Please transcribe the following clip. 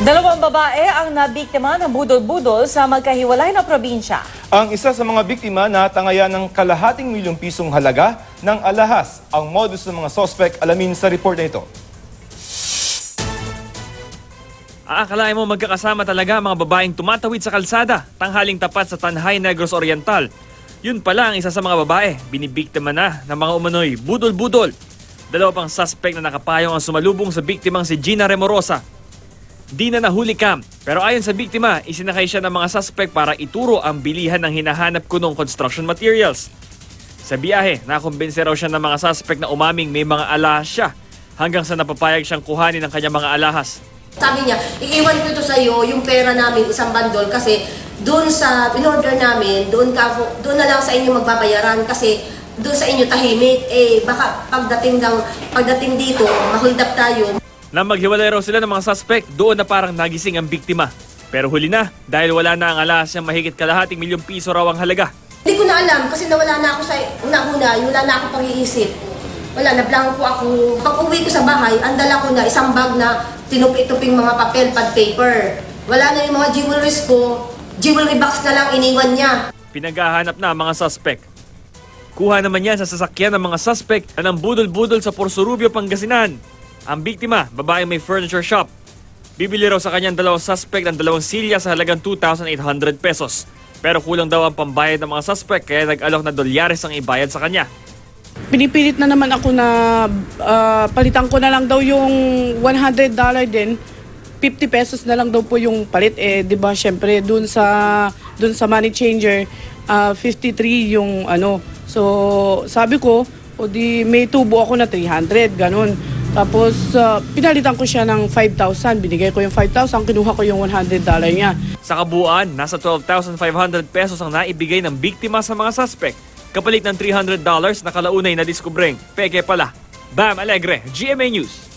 Dalawang babae ang nabiktima ng budol-budol sa magkahiwalay na probinsya. Ang isa sa mga biktima natangayan ng kalahating milyong pisong halaga ng alahas. Ang modus ng mga sospek, alamin sa report na ito. Aakalain mo magkakasama talaga mga babaeng tumatawid sa kalsada, tanghaling tapat sa Tanhay, Negros Oriental. Yun pala ang isa sa mga babae, binibiktima na ng mga umano'y budol-budol. Dalawa pang suspect na nakapayong ang sumalubong sa biktimang si Gina Remorosa. Di na nahuli kam, pero ayon sa biktima, isinakay siya ng mga suspect para ituro ang bilihan ng hinahanap kunong construction materials. Sa biyahe, nakumbinse raw siya ng mga suspect na umaming may mga alahas siya, hanggang sa napapayag siyang kuhanin ang kanyang mga alahas. Sabi niya, iiwan ko ito sa iyo, yung pera namin, isang bandol, kasi doon sa in-order namin, doon na lang sa inyo magbabayaran kasi doon sa inyo tahimik. Baka pagdating dito, mahuldap tayo. Nang maghiwalay raw sila ng mga suspect, doon na parang nagising ang biktima. Pero huli na, dahil wala na ang alahas niyang mahigit kalahating milyong piso raw ang halaga. Hindi ko na alam kasi nawala na ako sa una-una, wala na ako pang-iisip. Wala, nablangko ako. Pag uwi ko sa bahay, ang dala ko na isang bag na tinupi-tuping mga papel, pad paper. Wala na yung mga jewelries ko, jewelry box na lang iniwan niya. Pinaghahanap na ang mga suspect. Kuha naman yan sa sasakyan ng mga suspect na ng budol-budol sa Porsurubio, Pangasinan. Ang biktima, babaeng may furniture shop. Bibili raw sa kanyang dalawang suspect ng dalawang silya sa halagang 2,800 pesos. Pero kulang daw ang pambayad ng mga suspect kaya nag-alok na dolyares ang ibayad sa kanya. Pinipilit na naman ako na palitan ko na lang daw yung $100 din. 50 pesos na lang daw po yung palit. Di ba, syempre, dun sa money changer, 53 yung ano. So, sabi ko, o di may tubo ako na 300, ganun. Tapos, pinalitan ko siya ng 5,000. Binigay ko yung 5,000, kinuha ko yung $100 niya. Sa kabuuan, nasa 12,500 pesos ang naibigay ng biktima sa mga suspect. Kapalit ng $300 na kalaunay na diskubreng peke pala. Bam Alegre, GMA News.